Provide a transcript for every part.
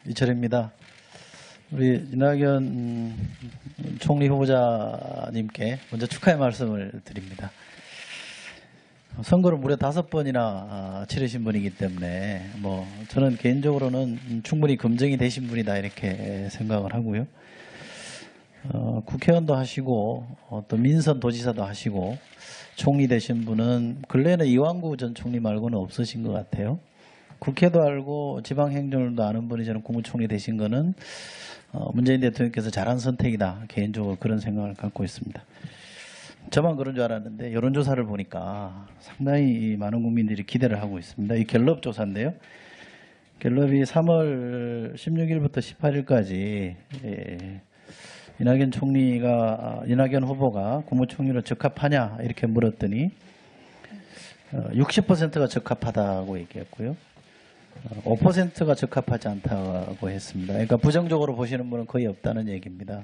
이철입니다. 우리 이낙연 총리 후보자님께 먼저 축하의 말씀을 드립니다. 선거를 무려 5번이나 치르신 분이기 때문에 저는 개인적으로는 충분히 검증이 되신 분이다 이렇게 생각을 하고요. 국회의원도 하시고 또 민선 도지사도 하시고 총리 되신 분은 근래에는 이완구 전 총리 말고는 없으신 것 같아요. 국회도 알고 지방행정을도 아는 분이 저는 국무총리 되신 거는 문재인 대통령께서 잘한 선택이다. 개인적으로 그런 생각을 갖고 있습니다. 저만 그런 줄 알았는데 여론조사를 보니까 상당히 많은 국민들이 기대를 하고 있습니다. 이 갤럽 조사인데요. 갤럽이 3월 16일부터 18일까지 이낙연 후보가 국무총리로 적합하냐 이렇게 물었더니 60%가 적합하다고 얘기했고요. 5%가 적합하지 않다고 했습니다. 그러니까 부정적으로 보시는 분은 거의 없다는 얘기입니다.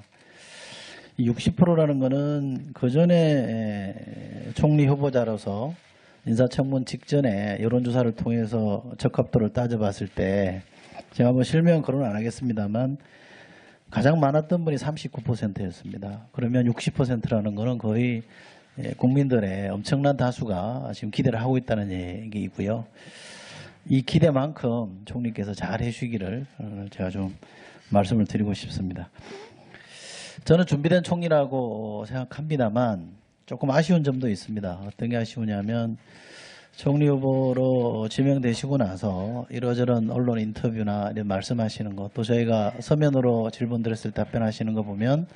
60%라는 것은 그전에 총리 후보자로서 인사청문 직전에 여론조사를 통해서 적합도를 따져봤을 때 제가 실명 거론은 안 하겠습니다만 가장 많았던 분이 39%였습니다. 그러면 60%라는 것은 거의 국민들의 엄청난 다수가 지금 기대를 하고 있다는 얘기이고요. 이 기대만큼 총리께서 잘 해주시기를 제가 좀 말씀을 드리고 싶습니다. 저는 준비된 총리라고 생각합니다만 조금 아쉬운 점도 있습니다. 어떤 게 아쉬우냐면 총리 후보로 지명되시고 나서 이러저런 언론 인터뷰나 이런 말씀하시는 것, 또 저희가 서면으로 질문 드렸을 때 답변하시는 거 보면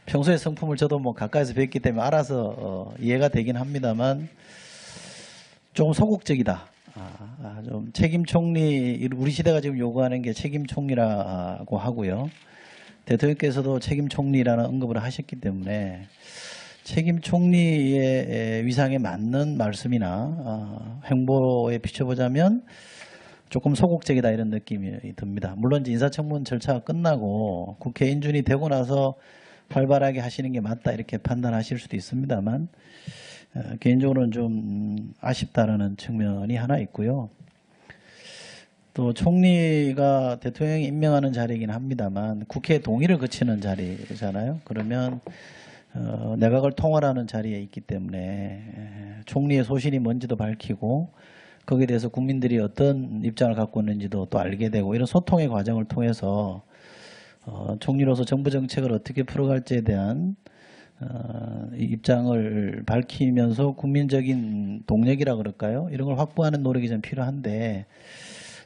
평소에 성품을 저도 가까이서 뵙기 때문에 알아서 이해가 되긴 합니다만 조금 소극적이다. 좀 책임 총리, 우리 시대가 지금 요구하는 게 책임 총리라고 하고요. 대통령께서도 책임 총리라는 언급을 하셨기 때문에 책임 총리의 위상에 맞는 말씀이나 행보에 비춰보자면 조금 소극적이다 이런 느낌이 듭니다. 물론 이제 인사청문 절차가 끝나고 국회 인준이 되고 나서 활발하게 하시는 게 맞다 이렇게 판단하실 수도 있습니다만 개인적으로는 좀 아쉽다라는 측면이 하나 있고요. 또 총리가 대통령이 임명하는 자리이긴 합니다만 국회 동의를 거치는 자리잖아요. 그러면 내각을 통할하는 자리에 있기 때문에 총리의 소신이 뭔지도 밝히고 거기에 대해서 국민들이 어떤 입장을 갖고 있는지도 또 알게 되고 이런 소통의 과정을 통해서 총리로서 정부 정책을 어떻게 풀어갈지에 대한 입장을 밝히면서 국민적인 동력이라 그럴까요? 이런 걸 확보하는 노력이 좀 필요한데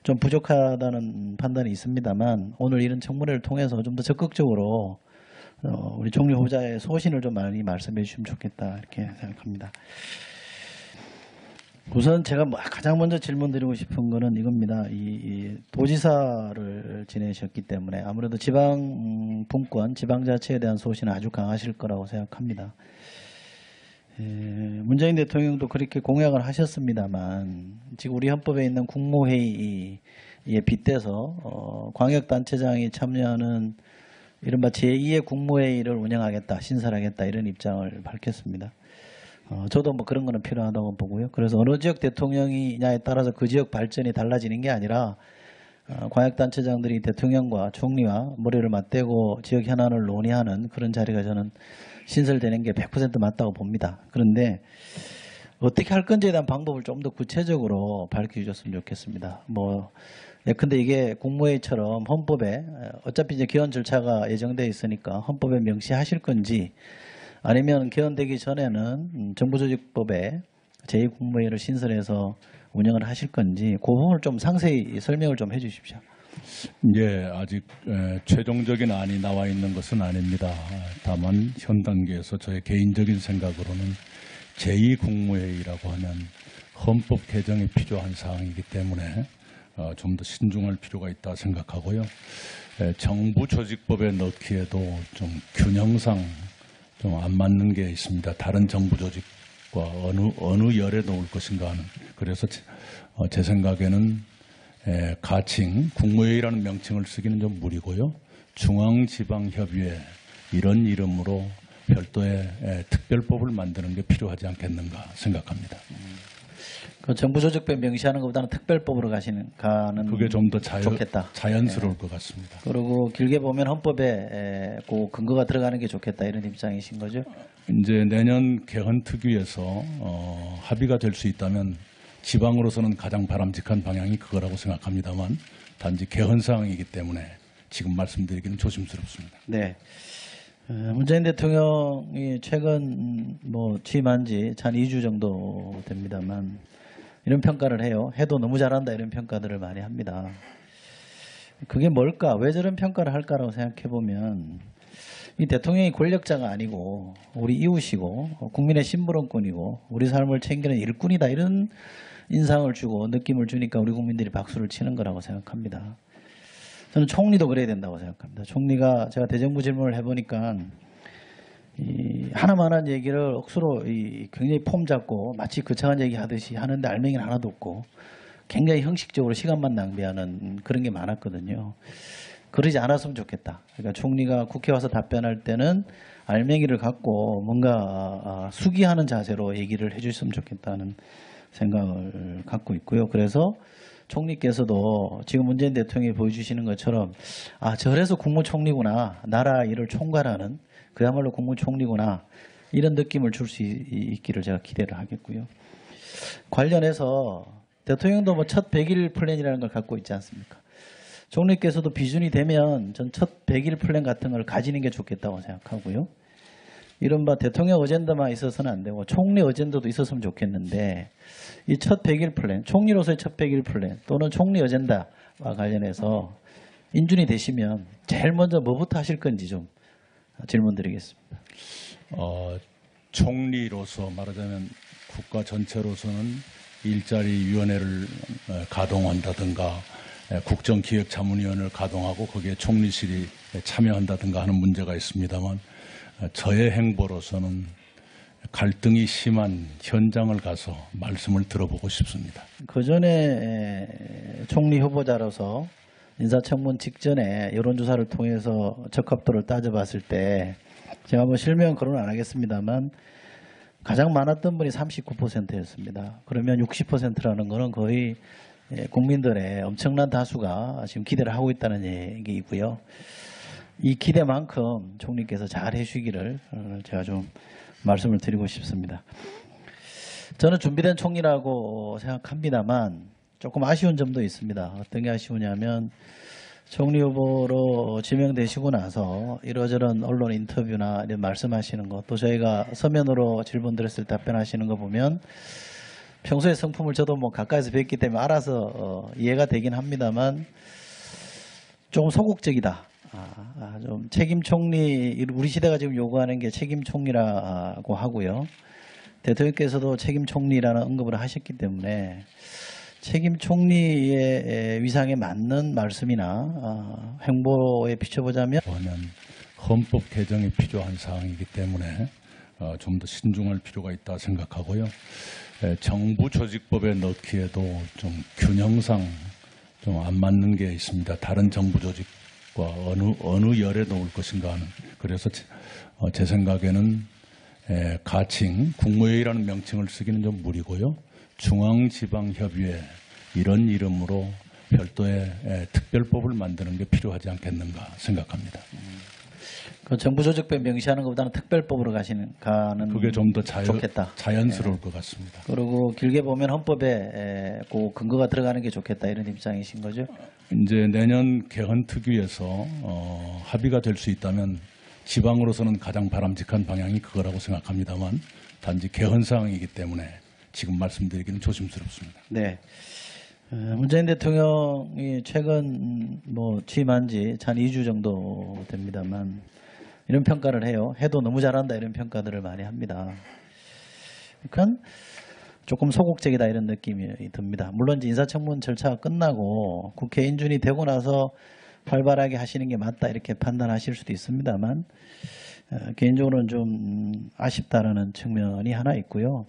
좀 부족하다는 판단이 있습니다만 오늘 이런 청문회를 통해서 좀 더 적극적으로 우리 총리 후보자의 소신을 좀 많이 말씀해 주시면 좋겠다 이렇게 생각합니다. 우선 제가 가장 먼저 질문 드리고 싶은 거는 이겁니다. 이 도지사를 지내셨기 때문에 아무래도 지방 분권, 지방자치에 대한 소신은 아주 강하실 거라고 생각합니다. 문재인 대통령도 그렇게 공약을 하셨습니다만 지금 우리 헌법에 있는 국무회의에 빗대서 광역단체장이 참여하는 이른바 제2의 국무회의를 운영하겠다, 신설하겠다 이런 입장을 밝혔습니다. 저도 그런 거는 필요하다고 보고요. 그래서 어느 지역 대통령이냐에 따라서 그 지역 발전이 달라지는 게 아니라 광역단체장들이 대통령과 총리와 머리를 맞대고 지역 현안을 논의하는 그런 자리가 저는 신설되는 게 100% 맞다고 봅니다. 그런데 어떻게 할 건지에 대한 방법을 좀 더 구체적으로 밝혀주셨으면 좋겠습니다. 근데 이게 국무회의처럼 헌법에 어차피 이제 개헌 절차가 예정되어 있으니까 헌법에 명시하실 건지 아니면 개헌되기 전에는 정부조직법에 제2국무회의를 신설해서 운영을 하실 건지 그 부분을 좀 상세히 설명을 좀 해 주십시오. 예, 아직 최종적인 안이 나와 있는 것은 아닙니다. 다만 현 단계에서 저의 개인적인 생각으로는 제2국무회의라고 하면 헌법 개정이 필요한 사항이기 때문에 좀 더 신중할 필요가 있다 생각하고요. 정부조직법에 넣기에도 좀 균형상 좀 안 맞는 게 있습니다. 다른 정부조직과 어느 열에 놓을 것인가 하는. 그래서 제 생각에는 가칭, 국무회의라는 명칭을 쓰기는 좀 무리고요. 중앙지방협의회 이런 이름으로 별도의 특별법을 만드는 게 필요하지 않겠는가 생각합니다. 그 정부 조직법 명시하는 것보다는 특별법으로 가는 그게 좀 더 좋겠다. 자연스러울 것 같습니다. 그리고 길게 보면 헌법에 그 근거가 들어가는 게 좋겠다 이런 입장이신 거죠? 이제 내년 개헌 특위에서 합의가 될 수 있다면 지방으로서는 가장 바람직한 방향이 그거라고 생각합니다만 단지 개헌 사항이기 때문에 지금 말씀드리기는 조심스럽습니다. 네. 문재인 대통령이 최근 취임한 지 한 2주 정도 됩니다만 이런 평가를 해요. 해도 너무 잘한다 이런 평가들을 많이 합니다. 그게 뭘까? 왜 저런 평가를 할까라고 생각해 보면 이 대통령이 권력자가 아니고 우리 이웃이고 국민의 심부름꾼이고 우리 삶을 챙기는 일꾼이다 이런 인상을 주고 느낌을 주니까 우리 국민들이 박수를 치는 거라고 생각합니다. 저는 총리도 그래야 된다고 생각합니다. 총리가 제가 대정부 질문을 해보니까 하나만한 얘기를 억수로 굉장히 폼 잡고 마치 거창한 얘기 하듯이 하는데 알맹이는 하나도 없고 굉장히 형식적으로 시간만 낭비하는 그런 게 많았거든요. 그러지 않았으면 좋겠다. 그러니까 총리가 국회 와서 답변할 때는 알맹이를 갖고 뭔가 수기하는 자세로 얘기를 해주셨으면 좋겠다는 생각을 갖고 있고요. 그래서 총리께서도 지금 문재인 대통령이 보여주시는 것처럼 저래서 국무총리구나. 나라 일을 총괄하는 그야말로 국무총리구나. 이런 느낌을 줄 수 있기를 제가 기대를 하겠고요. 관련해서 대통령도 첫 100일 플랜이라는 걸 갖고 있지 않습니까? 총리께서도 비준이 되면 전 첫 100일 플랜 같은 걸 가지는 게 좋겠다고 생각하고요. 이른바 대통령 어젠다만 있어서는 안 되고 총리 어젠다도 있었으면 좋겠는데 이 첫 100일 플랜, 총리로서의 첫 100일 플랜 또는 총리 어젠다와 관련해서 인준이 되시면 제일 먼저 뭐부터 하실 건지 좀 질문드리겠습니다. 총리로서 말하자면 국가 전체로서는 일자리위원회를 가동한다든가 국정기획자문위원회를 가동하고 거기에 총리실이 참여한다든가 하는 문제가 있습니다만 저의 행보로서는 갈등이 심한 현장을 가서 말씀을 들어보고 싶습니다. 그 전에 총리 후보자로서 인사청문 직전에 여론조사를 통해서 적합도를 따져봤을 때 제가 실명 거론 안 하겠습니다만 가장 많았던 분이 39%였습니다. 그러면 60%라는 것은 거의 국민들의 엄청난 다수가 지금 기대를 하고 있다는 얘기이고요. 이 기대만큼 총리께서 잘 해주시기를 제가 좀 말씀을 드리고 싶습니다. 저는 준비된 총리라고 생각합니다만 조금 아쉬운 점도 있습니다. 어떤 게 아쉬우냐면 총리 후보로 지명되시고 나서 이러저런 언론 인터뷰나 이런 말씀하시는 것, 또 저희가 서면으로 질문 드렸을 때 답변하시는 거 보면 평소에 성품을 저도 가까이서 뵙기 때문에 알아서 이해가 되긴 합니다만 조금 소극적이다. 좀 책임 총리, 우리 시대가 지금 요구하는 게 책임 총리라고 하고요. 대통령께서도 책임 총리라는 언급을 하셨기 때문에 책임 총리의 위상에 맞는 말씀이나 행보에 비춰보자면 헌법 개정이 필요한 사항이기 때문에 좀 더 신중할 필요가 있다 생각하고요. 정부 조직법에 넣기에도 좀 균형상 좀 안 맞는 게 있습니다. 다른 정부 조직과 어느 열에 놓을 것인가 하는. 그래서 제 생각에는 가칭 국무회의라는 명칭을 쓰기는 좀 무리고요. 중앙지방협의회 이런 이름으로 별도의 특별법을 만드는 게 필요하지 않겠는가 생각합니다. 그 정부 조직법 명시하는 것보다는 특별법으로 가는 그게 좀 더 좋겠다. 자연스러울 것 같습니다. 그리고 길게 보면 헌법에 그 근거가 들어가는 게 좋겠다 이런 입장이신 거죠? 이제 내년 개헌 특위에서 합의가 될 수 있다면 지방으로서는 가장 바람직한 방향이 그거라고 생각합니다만 단지 개헌 사항이기 때문에 지금 말씀드리기는 조심스럽습니다. 네. 문재인 대통령이 최근 취임한 지 한 2주 정도 됩니다만 이런 평가를 해요. 해도 너무 잘한다 이런 평가들을 많이 합니다. 그러니까 조금 소극적이다 이런 느낌이 듭니다. 물론 이제 인사청문 절차가 끝나고 국회 인준이 되고 나서 활발하게 하시는 게 맞다 이렇게 판단하실 수도 있습니다만 개인적으로는 좀 아쉽다라는 측면이 하나 있고요.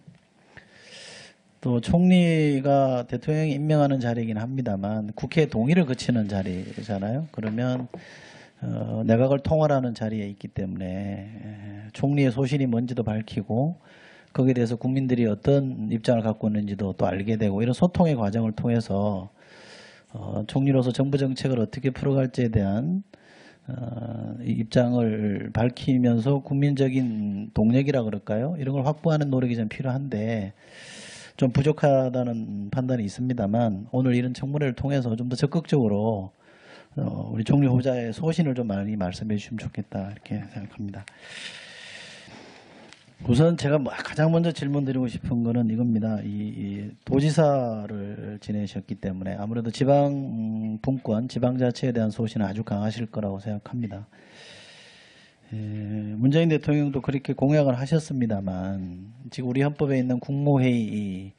또 총리가 대통령이 임명하는 자리이긴 합니다만 국회 동의를 거치는 자리잖아요. 그러면 내각을 통할하는 자리에 있기 때문에 총리의 소신이 뭔지도 밝히고 거기에 대해서 국민들이 어떤 입장을 갖고 있는지도 또 알게 되고 이런 소통의 과정을 통해서 총리로서 정부 정책을 어떻게 풀어갈지에 대한 이 입장을 밝히면서 국민적인 동력이라 그럴까요? 이런 걸 확보하는 노력이 좀 필요한데 좀 부족하다는 판단이 있습니다만 오늘 이런 청문회를 통해서 좀 더 적극적으로 우리 총리 후보자의 소신을 좀 많이 말씀해 주시면 좋겠다 이렇게 생각합니다. 우선 제가 가장 먼저 질문 드리고 싶은 거는 이겁니다. 이 도지사를 지내셨기 때문에 아무래도 지방 분권, 지방자치에 대한 소신은 아주 강하실 거라고 생각합니다. 문재인 대통령도 그렇게 공약을 하셨습니다만 지금 우리 헌법에 있는 국무회의에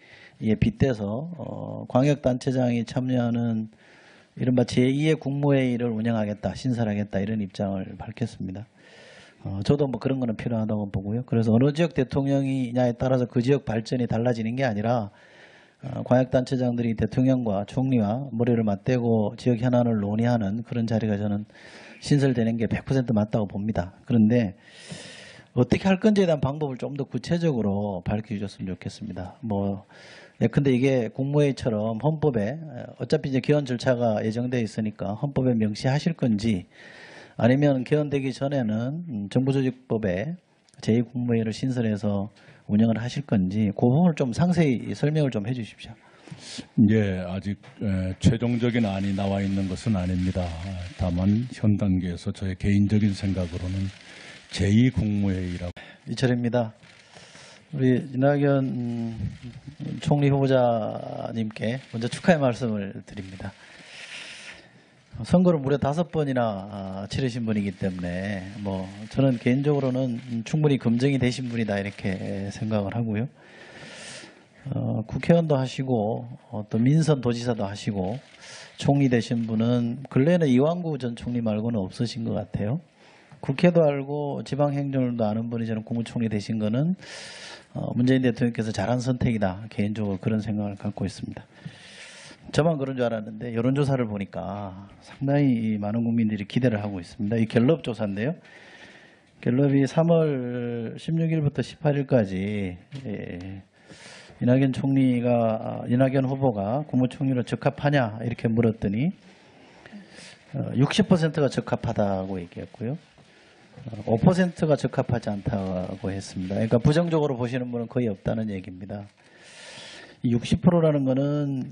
빗대서 광역단체장이 참여하는 이른바 제2의 국무회의를 운영하겠다, 신설하겠다 이런 입장을 밝혔습니다. 저도 뭐 그런 거는 필요하다고 보고요. 그래서 어느 지역 대통령이냐에 따라서 그 지역 발전이 달라지는 게 아니라 광역단체장들이 대통령과 총리와 머리를 맞대고 지역 현안을 논의하는 그런 자리가 저는 신설되는 게 100% 맞다고 봅니다. 그런데 어떻게 할 건지에 대한 방법을 좀 더 구체적으로 밝혀주셨으면 좋겠습니다. 근데 이게 국무회의처럼 헌법에 어차피 이제 개헌 절차가 예정되어 있으니까 헌법에 명시하실 건지 아니면 개헌되기 전에는 정부조직법에 제2국무회의를 신설해서 운영을 하실 건지 그 부분을 좀 상세히 설명을 좀 해주십시오. 이제 아직 최종적인 안이 나와 있는 것은 아닙니다. 다만 현 단계에서 저의 개인적인 생각으로는 제2국무회의라고. 이철입니다. 우리 이낙연 총리 후보자님께 먼저 축하의 말씀을 드립니다. 선거를 무려 5번이나 치르신 분이기 때문에 저는 개인적으로는 충분히 검증이 되신 분이다 이렇게 생각을 하고요. 국회의원도 하시고 또 민선 도지사도 하시고 총리 되신 분은 근래에는 이완구 전 총리 말고는 없으신 것 같아요. 국회도 알고 지방행정을도 아는 분이 저는 국무총리 되신 거는 문재인 대통령께서 잘한 선택이다. 개인적으로 그런 생각을 갖고 있습니다. 저만 그런 줄 알았는데 여론조사를 보니까 상당히 많은 국민들이 기대를 하고 있습니다. 이 갤럽 조사인데요. 갤럽이 3월 16일부터 18일까지 이낙연 후보가 국무총리로 적합하냐 이렇게 물었더니 60%가 적합하다고 얘기했고요. 5%가 적합하지 않다고 했습니다. 그러니까 부정적으로 보시는 분은 거의 없다는 얘기입니다. 60%라는 거는